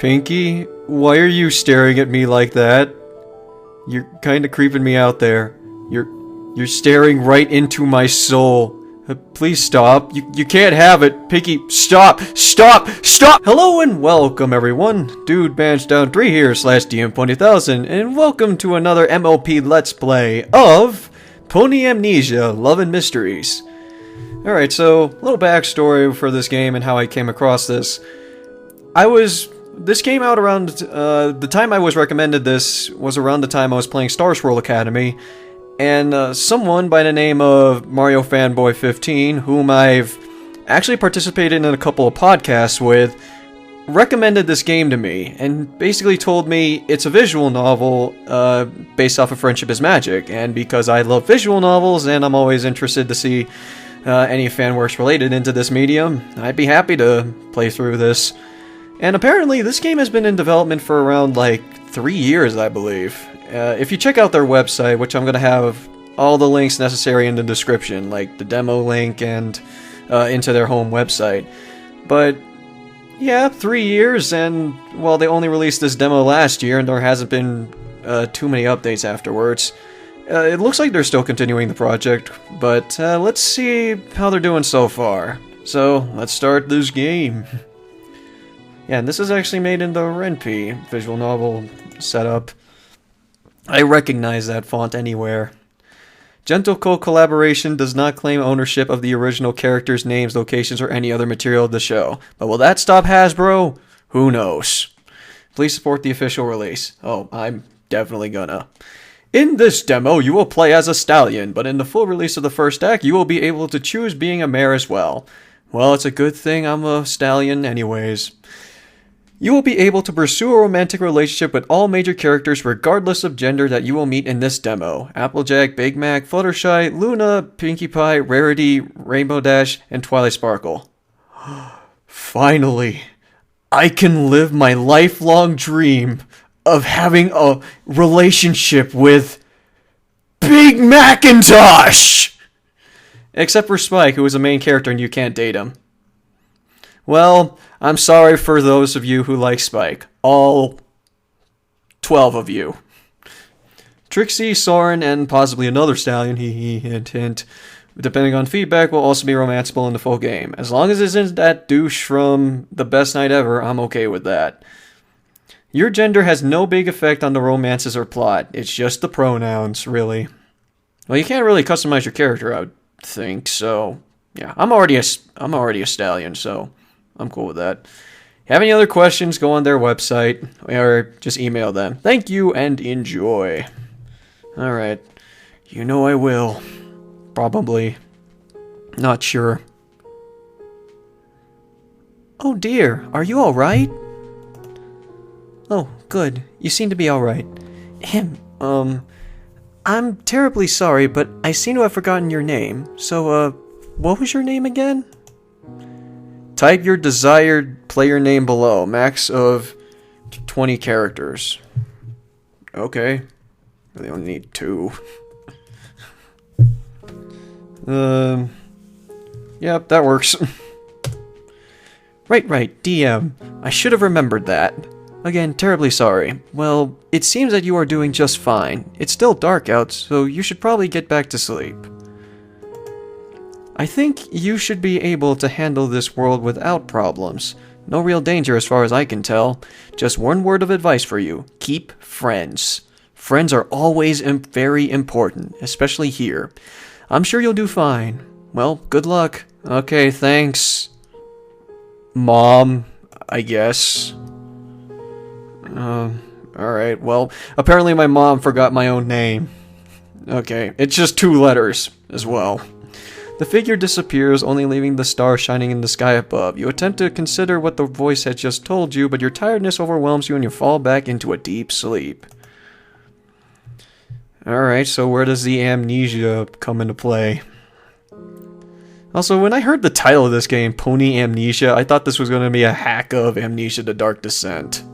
Pinky, why are you staring at me like that? You're kinda creeping me out there. You're staring right into my soul. Please stop. You can't have it. Pinky, stop! Stop! Stop! Hello and welcome everyone. Dude Banch Down 3 here / DM20,000 and welcome to another MLP Let's Play of Pony Amnesia Love and Mysteries. Alright, so a little backstory for this game and how I came across this. This came out around, the time I was recommended this was around the time I was playing Starswirl Academy, and someone by the name of Mario Fanboy 15, whom I've actually participated in a couple of podcasts with, recommended this game to me, and basically told me it's a visual novel based off of Friendship is Magic, and because I love visual novels and I'm always interested to see any fan works related into this medium, I'd be happy to play through this. And apparently this game has been in development for around like 3 years, I believe. If you check out their website, which I'm going to have all the links necessary in the description, like the demo link and into their home website. But yeah, 3 years, and well, they only released this demo last year and there hasn't been too many updates afterwards. It looks like they're still continuing the project, but let's see how they're doing so far. So let's start this game. Yeah, and this is actually made in the Ren'Py visual novel setup. I recognize that font anywhere. Gentle co-collaboration does not claim ownership of the original characters' names, locations, or any other material of the show. But will that stop Hasbro? Who knows? Please support the official release. Oh, I'm definitely gonna. In this demo, you will play as a stallion, but in the full release of the first act, you will be able to choose being a mare as well. Well, it's a good thing I'm a stallion anyways. You will be able to pursue a romantic relationship with all major characters regardless of gender that you will meet in this demo. Applejack, Big Mac, Fluttershy, Luna, Pinkie Pie, Rarity, Rainbow Dash, and Twilight Sparkle. Finally, I can live my lifelong dream of having a relationship with Big Macintosh! Except for Spike, who is a main character and you can't date him. Well, I'm sorry for those of you who like Spike. All 12 of you. Trixie, Soren, and possibly another stallion, hint, hint, depending on feedback, will also be romanceable in the full game. As long as it isn't that douche from The Best Night Ever, I'm okay with that. Your gender has no big effect on the romances or plot. It's just the pronouns, really. Well, you can't really customize your character, I would think, so yeah. I'm already a stallion, so I'm cool with that. Have any other questions, go on their website, or just email them. Thank you, and enjoy. Alright. You know I will. Probably. Not sure. Oh dear, are you alright? Oh, good. You seem to be alright. I'm terribly sorry, but I seem to have forgotten your name. So, what was your name again? Type your desired player name below. Max of 20 characters. Okay. Really only need 2. Yep, that works. Right, DM. I should have remembered that. Again, terribly sorry. Well, it seems that you are doing just fine. It's still dark out, so you should probably get back to sleep. I think you should be able to handle this world without problems. No real danger as far as I can tell. Just one word of advice for you. Keep friends. Friends are always very important, especially here. I'm sure you'll do fine. Well, good luck. Okay, thanks. Mom, I guess. Alright, well, apparently my mom forgot my own name. Okay, it's just 2 letters as well. The figure disappears, only leaving the star shining in the sky above. You attempt to consider what the voice had just told you, but your tiredness overwhelms you and you fall back into a deep sleep. Alright, so where does the amnesia come into play? Also, when I heard the title of this game, Pony Amnesia, I thought this was going to be a hack of Amnesia: The Dark Descent.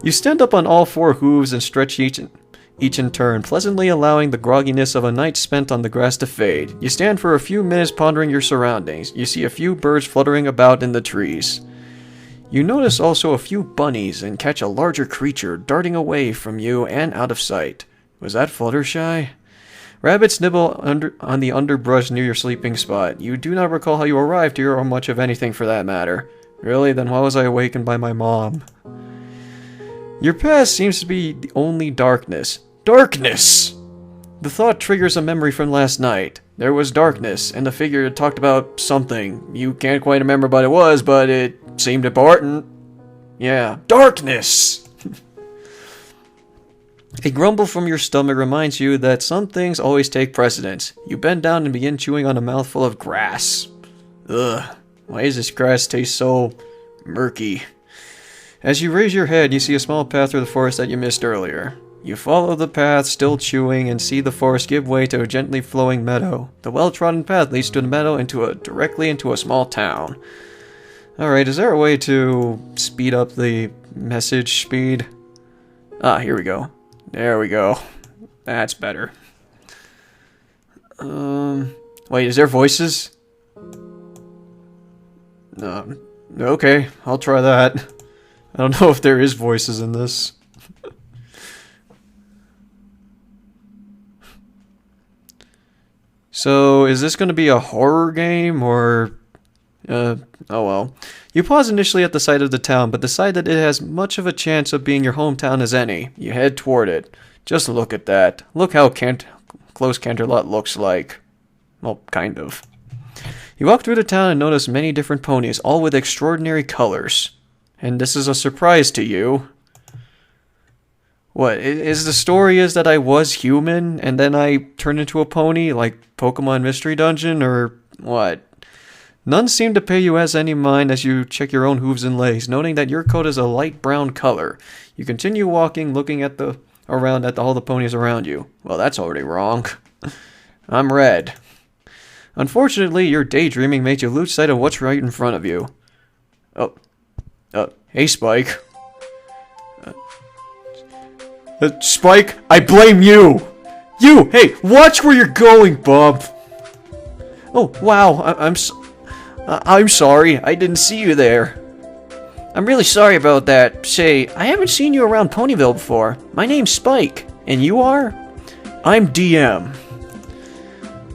You stand up on all 4 hooves and stretch each in turn, pleasantly allowing the grogginess of a night spent on the grass to fade. You stand for a few minutes pondering your surroundings. You see a few birds fluttering about in the trees. You notice also a few bunnies and catch a larger creature darting away from you and out of sight. Was that Fluttershy? Rabbits nibble on the underbrush near your sleeping spot. You do not recall how you arrived here or much of anything for that matter. Really? Then why was I awakened by my mom? Your past seems to be only darkness. Darkness! The thought triggers a memory from last night. There was darkness, and the figure talked about something. You can't quite remember what it was, but it seemed important. Yeah, darkness! A grumble from your stomach reminds you that some things always take precedence. You bend down and begin chewing on a mouthful of grass. Ugh, why does this grass taste so murky? As you raise your head, you see a small path through the forest that you missed earlier. You follow the path, still chewing, and see the forest give way to a gently flowing meadow. The well-trodden path leads to the meadow directly into a small town. Alright, is there a way to speed up the message speed? Ah, here we go. There we go. That's better. Wait, is there voices? No. Okay, I'll try that. I don't know if there is voices in this. So, is this going to be a horror game, or... oh well. You pause initially at the sight of the town, but decide that it has much of a chance of being your hometown as any. You head toward it. Just look at that. Look how close Canterlot looks like. Well, kind of. You walk through the town and notice many different ponies, all with extraordinary colors. And this is a surprise to you. What, is the story is that I was human, and then I turned into a pony, like Pokemon Mystery Dungeon, or what? None seem to pay you as any mind as you check your own hooves and legs, noting that your coat is a light brown color. You continue walking, looking at all the ponies around you. Well, that's already wrong. I'm red. Unfortunately, your daydreaming made you lose sight of what's right in front of you. Hey, Spike. Spike, I blame you! You! Hey, watch where you're going, bub! Oh, wow, I'm sorry, I didn't see you there. I'm really sorry about that. Say, I haven't seen you around Ponyville before. My name's Spike. And you are? I'm DM.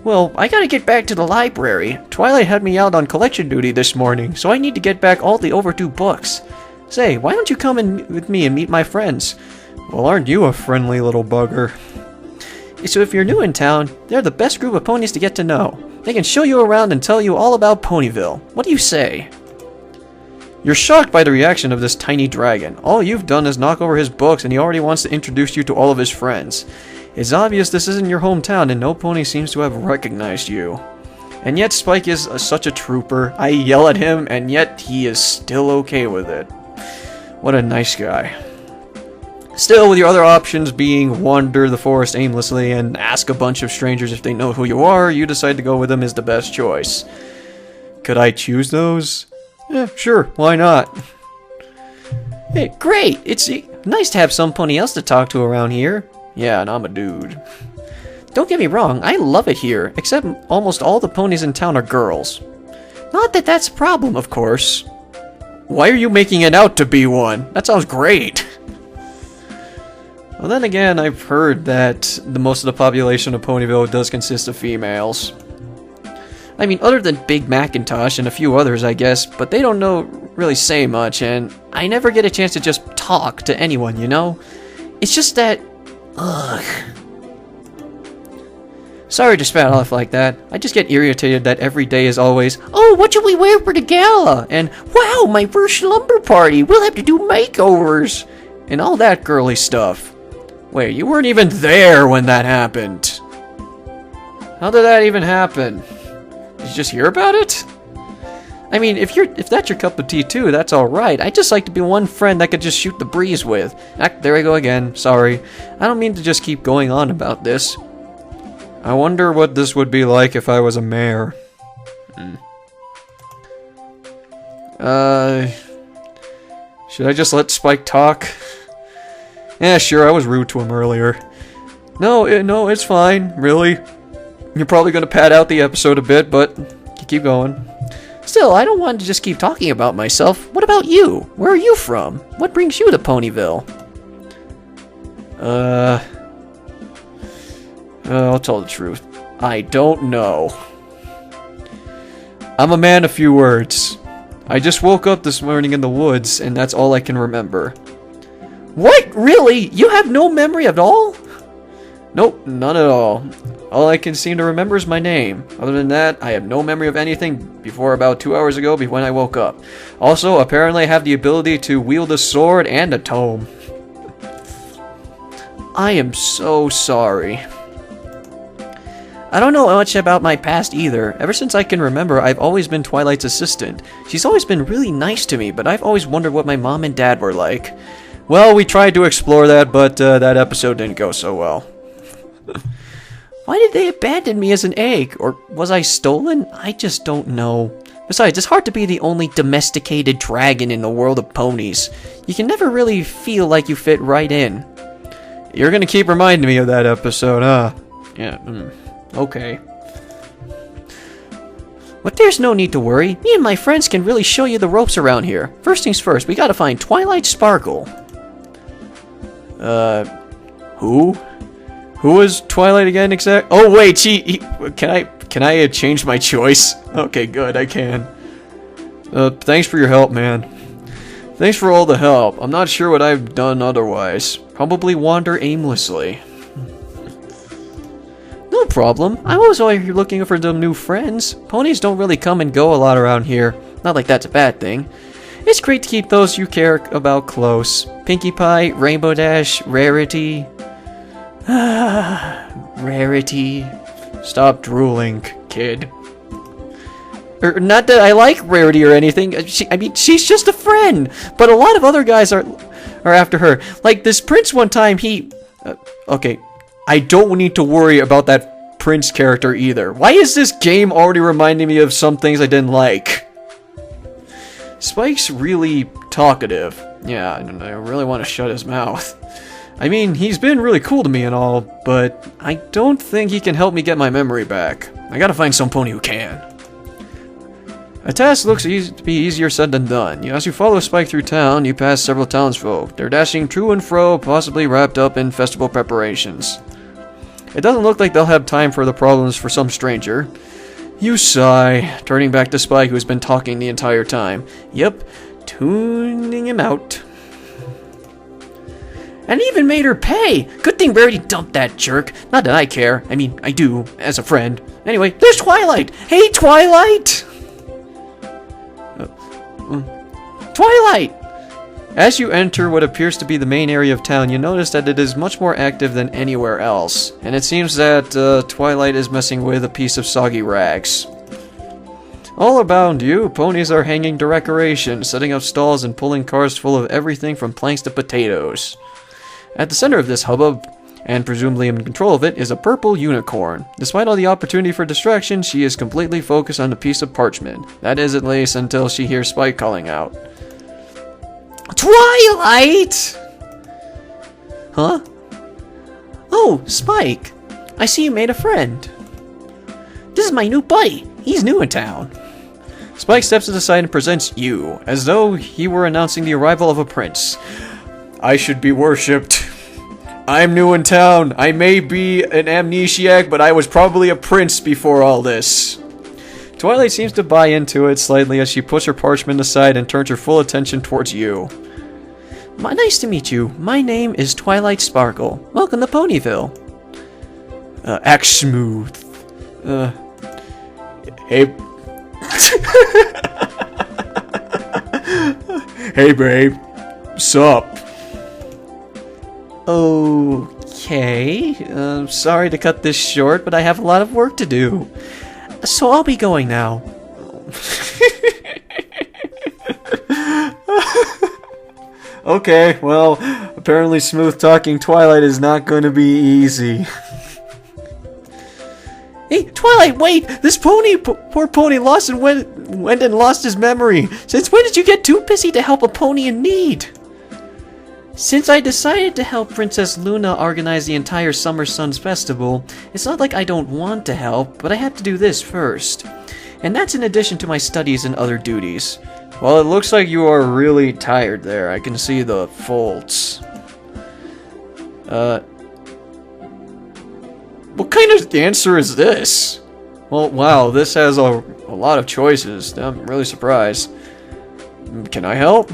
Well, I gotta get back to the library. Twilight had me out on collection duty this morning, so I need to get back all the overdue books. Say, why don't you come with me and meet my friends? Well, aren't you a friendly little bugger? So if you're new in town, they're the best group of ponies to get to know. They can show you around and tell you all about Ponyville. What do you say? You're shocked by the reaction of this tiny dragon. All you've done is knock over his books and he already wants to introduce you to all of his friends. It's obvious this isn't your hometown and no pony seems to have recognized you. And yet Spike is such a trooper. I yell at him and yet he is still okay with it. What a nice guy. Still, with your other options being wander the forest aimlessly and ask a bunch of strangers if they know who you are, you decide to go with them is the best choice. Could I choose those? Yeah, sure, why not? Hey, great! It's nice to have some pony else to talk to around here. Yeah, and I'm a dude. Don't get me wrong, I love it here, except almost all the ponies in town are girls. Not that that's a problem, of course. Why are you making it out to be one? That sounds great. Well, then again, I've heard that most of the population of Ponyville does consist of females. I mean, other than Big Macintosh and a few others, I guess, but they don't really say much, and I never get a chance to just talk to anyone, you know? It's just that... ugh. Sorry to spat off like that. I just get irritated that every day is always, oh, what should we wear for the gala? And, wow, my first slumber party, we'll have to do makeovers. And all that girly stuff. Wait, you weren't even there when that happened. How did that even happen? Did you just hear about it? I mean, if that's your cup of tea too, that's alright. I just like to be one friend that could just shoot the breeze with. There I go again, sorry. I don't mean to just keep going on about this. I wonder what this would be like if I was a mayor. Should I just let Spike talk? Yeah, sure, I was rude to him earlier. No, it's fine, really. You're probably gonna pad out the episode a bit, but keep going. Still, I don't want to just keep talking about myself. What about you? Where are you from? What brings you to Ponyville? I'll tell the truth. I don't know. I'm a man of few words. I just woke up this morning in the woods, and that's all I can remember. What? Really? You have no memory at all? Nope, none at all. All I can seem to remember is my name. Other than that, I have no memory of anything before about 2 hours ago when I woke up. Also, apparently I have the ability to wield a sword and a tome. I am so sorry. I don't know much about my past either. Ever since I can remember, I've always been Twilight's assistant. She's always been really nice to me, but I've always wondered what my mom and dad were like. Well, we tried to explore that, but that episode didn't go so well. Why did they abandon me as an egg? Or was I stolen? I just don't know. Besides, it's hard to be the only domesticated dragon in the world of ponies. You can never really feel like you fit right in. You're gonna keep reminding me of that episode, huh? Yeah, okay. But there's no need to worry. Me and my friends can really show you the ropes around here. First things first, we gotta find Twilight Sparkle. Who? Who is Twilight again, exact? Oh wait, can I change my choice? Okay, good, I can. Thanks for your help, man. Thanks for all the help. I'm not sure what I've done otherwise. Probably wander aimlessly. No problem. I'm always over here looking for some new friends. Ponies don't really come and go a lot around here. Not like that's a bad thing. It's great to keep those you care about close. Pinkie Pie, Rainbow Dash, Rarity. Rarity. Stop drooling, kid. Not that I like Rarity or anything. She's just a friend. But a lot of other guys are after her. Like this Prince one time, okay, I don't need to worry about that Prince character either. Why is this game already reminding me of some things I didn't like? Spike's really talkative. Yeah, I really want to shut his mouth. I mean, he's been really cool to me and all, but I don't think he can help me get my memory back. I gotta find some pony who can. A task looks to be easier said than done. As you follow Spike through town, you pass several townsfolk. They're dashing to and fro, possibly wrapped up in festival preparations. It doesn't look like they'll have time for the problems for some stranger. You sigh, turning back to Spike, who's been talking the entire time. Yep, tuning him out. And even made her pay! Good thing Rarity dumped that jerk. Not that I care. I mean, I do, as a friend. Anyway, there's Twilight! Hey, Twilight! Twilight! As you enter what appears to be the main area of town, you notice that it is much more active than anywhere else. And it seems that Twilight is messing with a piece of soggy rags. All around you, ponies are hanging decorations, setting up stalls and pulling cars full of everything from planks to potatoes. At the center of this hubbub, and presumably in control of it, is a purple unicorn. Despite all the opportunity for distraction, she is completely focused on a piece of parchment. That is, at least, until she hears Spike calling out. Twilight! Huh? Oh, Spike. I see you made a friend. This is my new buddy. He's new in town. Spike steps to the side and presents you, as though he were announcing the arrival of a prince. I should be worshipped. I'm new in town. I may be an amnesiac, but I was probably a prince before all this. Twilight seems to buy into it slightly as she puts her parchment aside and turns her full attention towards you. Nice to meet you. My name is Twilight Sparkle. Welcome to Ponyville. Act smooth. Hey. Hey, babe. Sup? Okay. Sorry to cut this short, but I have a lot of work to do. So I'll be going now. Okay, well, apparently smooth-talking Twilight is not going to be easy. Hey, Twilight, wait! This poor pony lost and went and lost his memory. Since when did you get too busy to help a pony in need? Since I decided to help Princess Luna organize the entire Summer Suns Festival, it's not like I don't want to help, but I have to do this first. and that's in addition to my studies and other duties. Well, it looks like you are really tired there. I can see the folds. What kind of answer is this? Well, wow, this has a lot of choices. I'm really surprised. Can I help?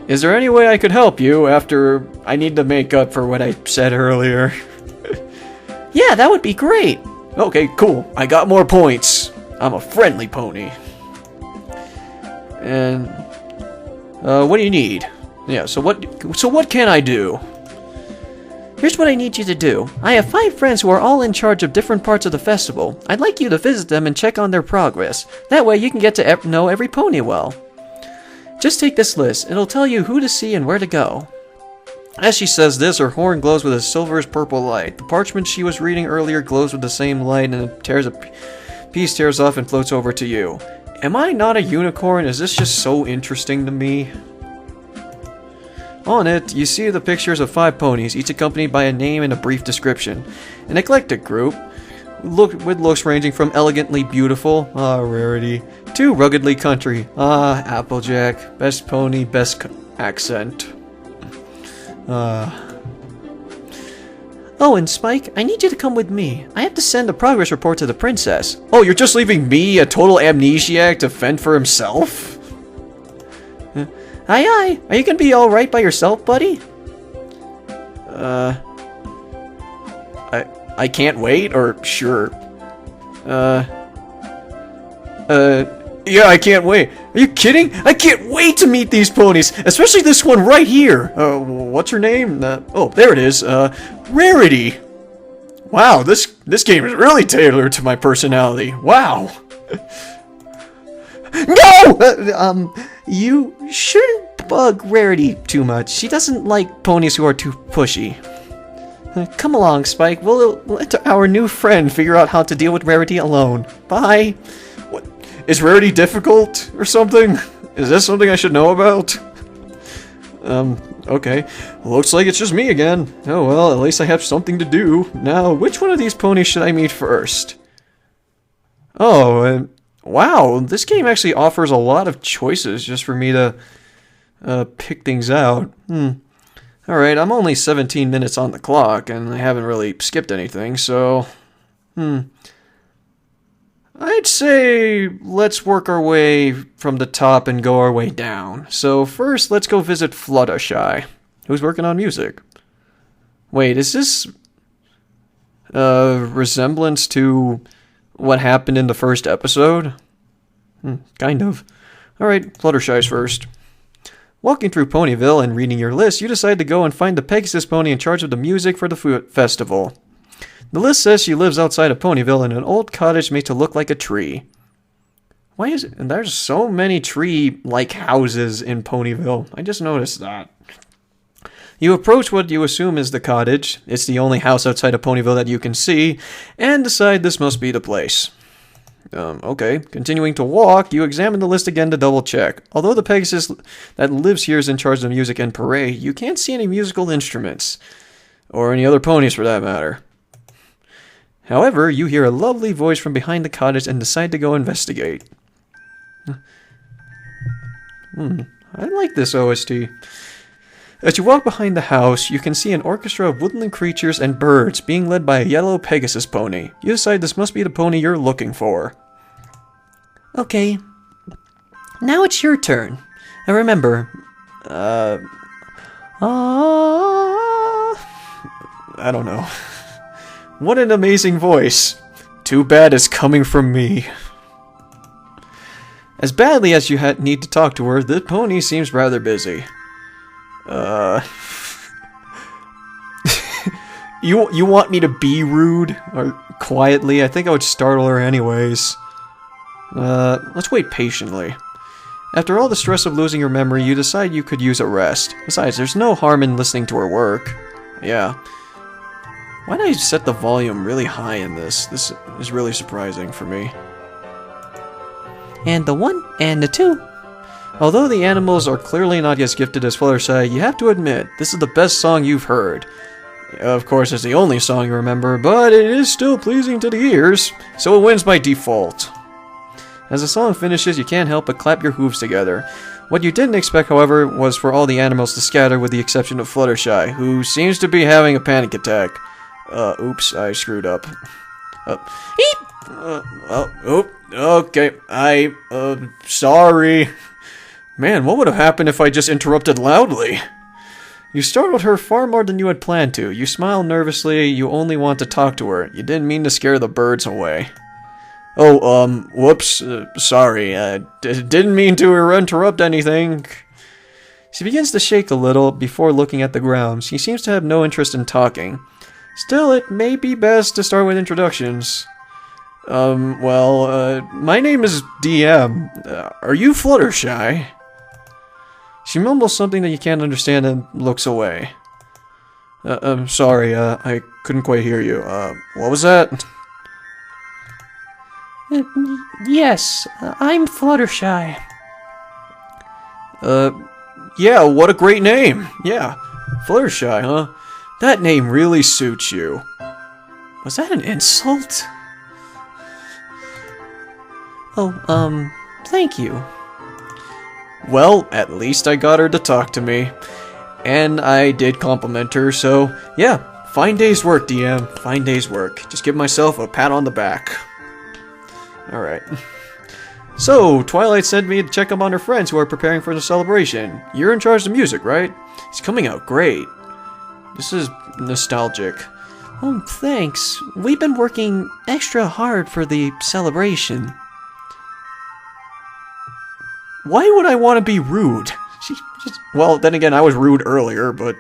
Is there any way I could help you after I need to make up for what I said earlier? Yeah, that would be great. Okay, cool. I got more points. I'm a friendly pony. And what do you need? Yeah, so what can I do? Here's what I need you to do. I have 5 friends who are all in charge of different parts of the festival. I'd like you to visit them and check on their progress. That way you can get to know every pony well. Just take this list. It'll tell you who to see and where to go. As she says this, her horn glows with a silverish purple light. The parchment she was reading earlier glows with the same light, and a piece tears off and floats over to you. Am I not a unicorn? Is this just so interesting to me? On it, you see the pictures of 5 ponies, each accompanied by a name and a brief description. An eclectic group, with looks ranging from elegantly beautiful, rarity, to ruggedly country, Applejack, best pony, best accent. Oh, and Spike, I need you to come with me. I have to send a progress report to the princess. Oh, you're just leaving me, a total amnesiac, to fend for himself? Aye. Are you gonna be alright by yourself, buddy? I can't wait, or sure. Yeah, I can't wait. Are you kidding? I can't wait to meet these ponies, especially this one right here. What's her name? Oh, there it is. Rarity. Wow, this game is really tailored to my personality. Wow. No! You shouldn't bug Rarity too much. She doesn't like ponies who are too pushy. Come along, Spike. We'll let our new friend figure out how to deal with Rarity alone. Bye. What? Is Rarity difficult or something? Is this something I should know about? Okay. Looks like it's just me again. Oh well, at least I have something to do. Now, which one of these ponies should I meet first? Oh, wow, this game actually offers a lot of choices just for me to pick things out. Alright, I'm only 17 minutes on the clock, and I haven't really skipped anything, so... I'd say let's work our way from the top and go our way down. So first, let's go visit Fluttershy, who's working on music. Wait, is this a resemblance to what happened in the first episode? Kind of. Alright, Fluttershy's first. Walking through Ponyville and reading your list, you decide to go and find the Pegasus pony in charge of the music for the festival. The list says she lives outside of Ponyville in an old cottage made to look like a tree. Why is it? And there's so many tree-like houses in Ponyville. I just noticed that. You approach what you assume is the cottage. It's the only house outside of Ponyville that you can see, and decide this must be the place. Okay. Continuing to walk, you examine the list again to double check. Although the Pegasus that lives here is in charge of the music and parade, you can't see any musical instruments. Or any other ponies for that matter. However, you hear a lovely voice from behind the cottage and decide to go investigate. I like this OST. As you walk behind the house, you can see an orchestra of woodland creatures and birds being led by a yellow Pegasus pony. You decide this must be the pony you're looking for. Okay. Now it's your turn. And remember, I don't know. What an amazing voice. Too bad it's coming from me. As badly as you need to talk to her, the pony seems rather busy. You want me to be rude? Or quietly? I think I would startle her anyways. Let's wait patiently. After all the stress of losing your memory, you decide you could use a rest. Besides, there's no harm in listening to her work. Yeah. Why did I set the volume really high in this? This is really surprising for me. And the 1 and the 2. Although the animals are clearly not as gifted as Fluttershy, you have to admit, this is the best song you've heard. Of course, it's the only song you remember, but it is still pleasing to the ears, so it wins by default. As the song finishes, you can't help but clap your hooves together. What you didn't expect, however, was for all the animals to scatter with the exception of Fluttershy, who seems to be having a panic attack. Oops, I screwed up. Okay, sorry. Man, what would have happened if I just interrupted loudly? You startled her far more than you had planned to. You smiled nervously, you only want to talk to her. You didn't mean to scare the birds away. Oh, whoops, sorry, didn't mean to interrupt anything. She begins to shake a little before looking at the ground. She seems to have no interest in talking. Still, it may be best to start with introductions. My name is DM. Are you Fluttershy? She mumbles something that you can't understand and looks away. I'm sorry, I couldn't quite hear you. What was that? Yes, I'm Fluttershy. Yeah, what a great name. Yeah, Fluttershy, huh? That name really suits you. Was that an insult? Oh, thank you. Well, at least I got her to talk to me. And I did compliment her, so yeah, fine day's work, DM. Fine day's work. Just give myself a pat on the back. Alright. So, Twilight sent me to check up on her friends who are preparing for the celebration. You're in charge of the music, right? It's coming out great. This is nostalgic. Oh, thanks. We've been working extra hard for the celebration. Why would I want to be rude? Well, then again, I was rude earlier, but...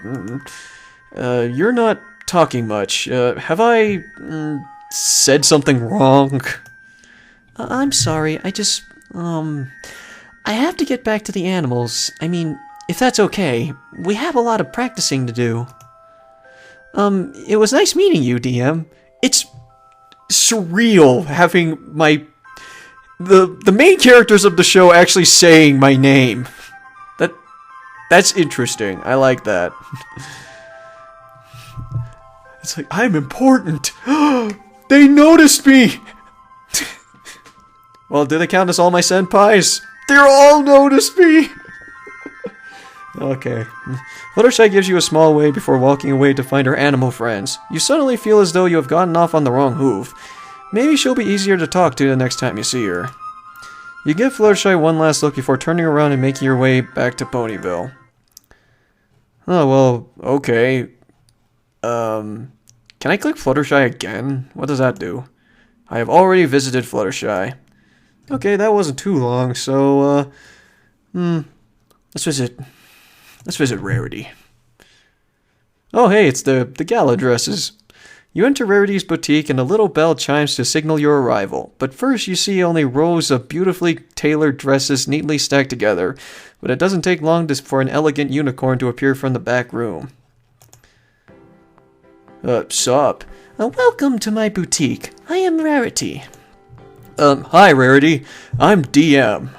you're not talking much. Have I... said something wrong? I'm sorry, I just... I have to get back to the animals. I mean, if that's okay. We have a lot of practicing to do. It was nice meeting you, DM. It's surreal having my... The main characters of the show actually saying my name. That's interesting. I like that. It's like, I'm important. They noticed me. Well, do they count as all my senpais? They're all noticed me. Okay. Fluttershy gives you a small wave before walking away to find her animal friends. You suddenly feel as though you have gotten off on the wrong hoof. Maybe she'll be easier to talk to the next time you see her. You give Fluttershy one last look before turning around and making your way back to Ponyville. Oh, well, okay. Can I click Fluttershy again? What does that do? I have already visited Fluttershy. Okay, that wasn't too long, so, let's visit Rarity. Oh, hey, it's the gala dresses. You enter Rarity's boutique and a little bell chimes to signal your arrival. But first you see only rows of beautifully tailored dresses neatly stacked together. But it doesn't take long for an elegant unicorn to appear from the back room. Sup? Welcome to my boutique. I am Rarity. Hi Rarity. I'm DM.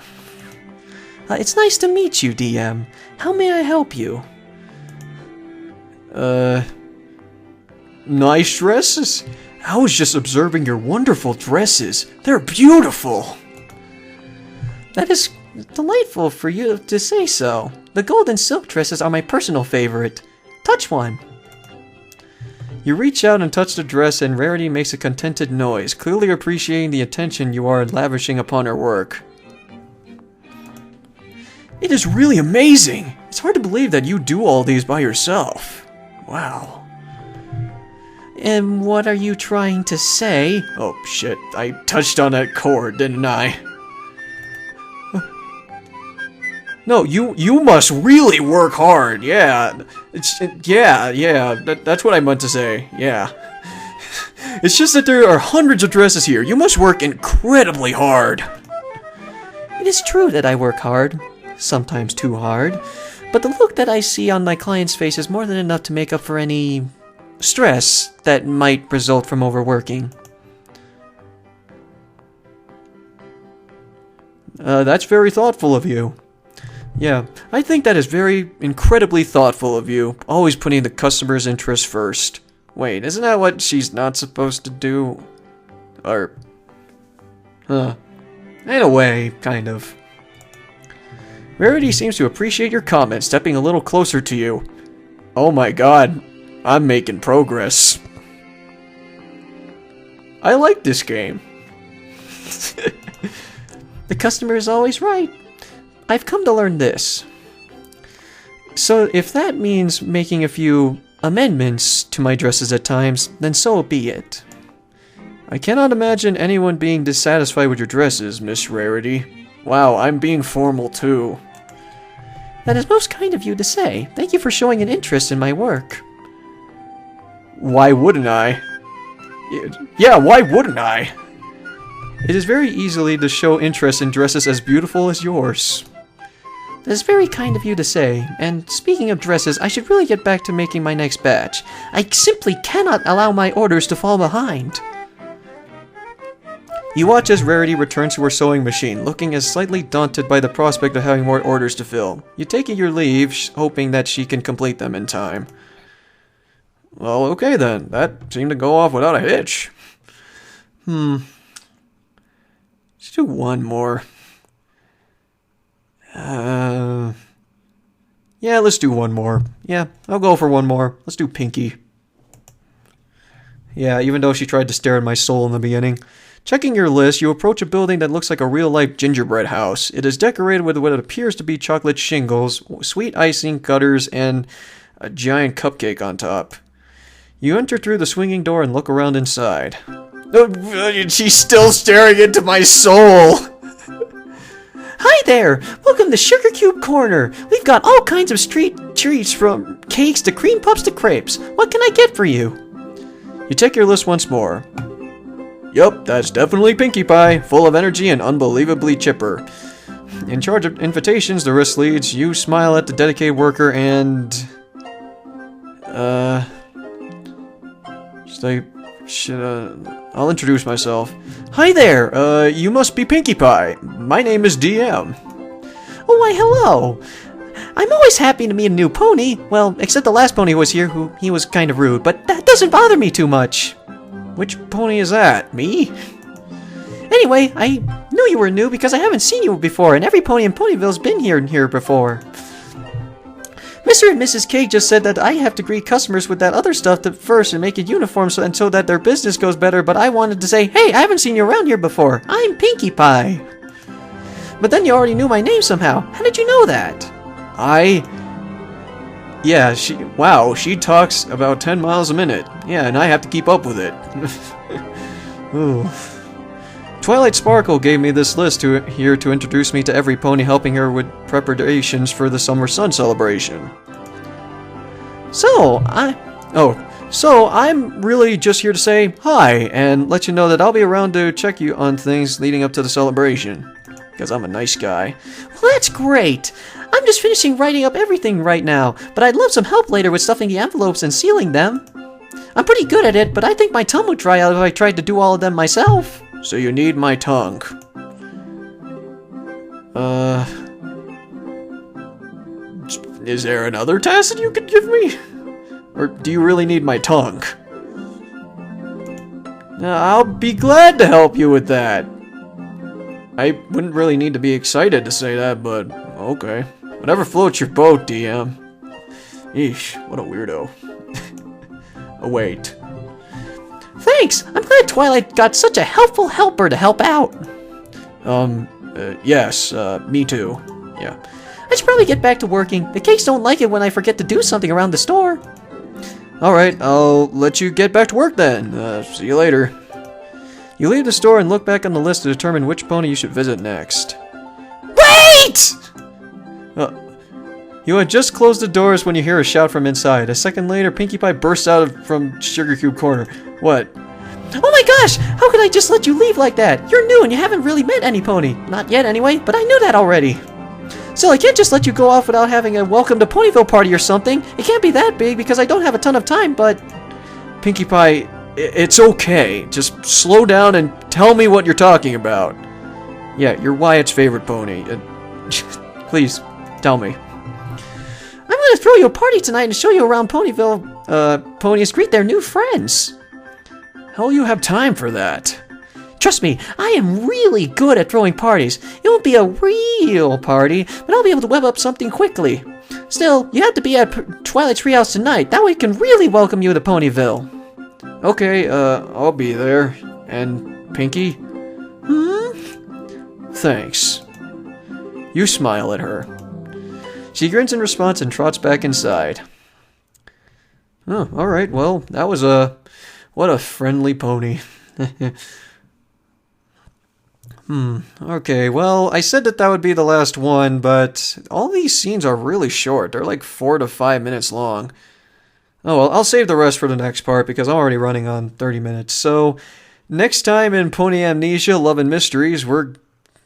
It's nice to meet you, DM. How may I help you? Nice dresses? I was just observing your wonderful dresses. They're beautiful. That is delightful for you to say so. The gold and silk dresses are my personal favorite. Touch one. You reach out and touch the dress and Rarity makes a contented noise, clearly appreciating the attention you are lavishing upon her work. It is really amazing! It's hard to believe that you do all these by yourself. Wow. And what are you trying to say? Oh shit, I touched on that chord, didn't I? No, you must really work hard, yeah. That's what I meant to say, yeah. It's just that there are hundreds of dresses here. You must work incredibly hard. It is true that I work hard. Sometimes too hard. But the look that I see on my client's face is more than enough to make up for any stress that might result from overworking. That's very thoughtful of you. Yeah, I think that is very incredibly thoughtful of you, always putting the customer's interest first. Wait, isn't that what she's not supposed to do? Or... In a way, kind of. Rarity seems to appreciate your comment, stepping a little closer to you. Oh my god, I'm making progress. I like this game. The customer is always right. I've come to learn this. So if that means making a few amendments to my dresses at times, then so be it. I cannot imagine anyone being dissatisfied with your dresses, Miss Rarity. Wow, I'm being formal too. That is most kind of you to say. Thank you for showing an interest in my work. Why wouldn't I? Yeah, why wouldn't I? It is very easily to show interest in dresses as beautiful as yours. That is very kind of you to say. And speaking of dresses, I should really get back to making my next batch. I simply cannot allow my orders to fall behind. You watch as Rarity returns to her sewing machine, looking as slightly daunted by the prospect of having more orders to fill. You take your leave, hoping that she can complete them in time. Well, okay then. That seemed to go off without a hitch. Let's do one more. Yeah, let's do one more. Yeah, I'll go for one more. Let's do Pinky. Yeah, even though she tried to stare at my soul in the beginning. Checking your list, you approach a building that looks like a real-life gingerbread house. It is decorated with what appears to be chocolate shingles, sweet icing, gutters, and a giant cupcake on top. You enter through the swinging door and look around inside. She's still staring into my soul! Hi there! Welcome to Sugar Cube Corner. We've got all kinds of street treats from cakes to cream puffs to crepes. What can I get for you? You check your list once more. Yup, that's definitely Pinkie Pie, full of energy and unbelievably chipper. In charge of invitations, the wrist leads. You smile at the dedicated worker and... I'll introduce myself. Hi there, you must be Pinkie Pie. My name is DM. Oh, why, hello. I'm always happy to meet a new pony. Well, except the last pony who was here, he was kind of rude, but that doesn't bother me too much. Which pony is that? Me? Anyway, I knew you were new because I haven't seen you before, and every pony in Ponyville's been here before. Mr. and Mrs. K just said that I have to greet customers with that other stuff first and make it uniform so that their business goes better, but I wanted to say, hey, I haven't seen you around here before. I'm Pinkie Pie. But then you already knew my name somehow. How did you know that? Yeah, she talks about 10 miles a minute. Yeah, and I have to keep up with it. Ooh. Twilight Sparkle gave me this list here to introduce me to every pony, helping her with preparations for the Summer Sun celebration. So I'm really just here to say hi and let you know that I'll be around to check you on things leading up to the celebration. Because I'm a nice guy. Well, that's great. I'm just finishing writing up everything right now, but I'd love some help later with stuffing the envelopes and sealing them. I'm pretty good at it, but I think my tongue would dry out if I tried to do all of them myself. So you need my tongue. Is there another task that you could give me? Or do you really need my tongue? I'll be glad to help you with that. I wouldn't really need to be excited to say that, but okay. Whatever floats your boat, DM. Eesh, what a weirdo. Oh, wait. Thanks! I'm glad Twilight got such a helpful helper to help out. Yes, me too. Yeah. I should probably get back to working. The cakes don't like it when I forget to do something around the store. Alright, I'll let you get back to work then. See you later. You leave the store and look back on the list to determine which pony you should visit next. Wait! You had just closed the doors when you hear a shout from inside. A second later, Pinkie Pie bursts out from Sugar Cube Corner. What? Oh my gosh! How could I just let you leave like that? You're new and you haven't really met any pony. Not yet anyway, but I knew that already. Still, I can't just let you go off without having a welcome to Ponyville party or something. It can't be that big because I don't have a ton of time, but... Pinkie Pie, it's okay. Just slow down and tell me what you're talking about. Yeah, you're Wyatt's favorite pony. Please, tell me. I'm gonna throw you a party tonight and show you around Ponyville. Ponies greet their new friends. How will you have time for that? Trust me, I am really good at throwing parties. It won't be a real party, but I'll be able to web up something quickly. Still, you have to be at Twilight Treehouse tonight. That way we can really welcome you to Ponyville. Okay, I'll be there. And Pinky? Thanks. You smile at her. She grins in response and trots back inside. Oh, alright, well, that was what a friendly pony. Okay, well, I said that would be the last one, but all these scenes are really short. They're like 4 to 5 minutes long. Oh, well, I'll save the rest for the next part because I'm already running on 30 minutes. So, next time in Pony Amnesia Love and Mysteries, we're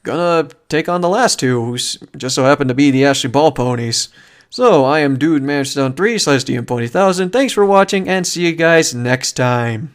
gonna take on the last two, who just so happen to be the Ashley Ball ponies. So, I am Dude Manchester 3 / DMPony1000. Thanks for watching, and see you guys next time.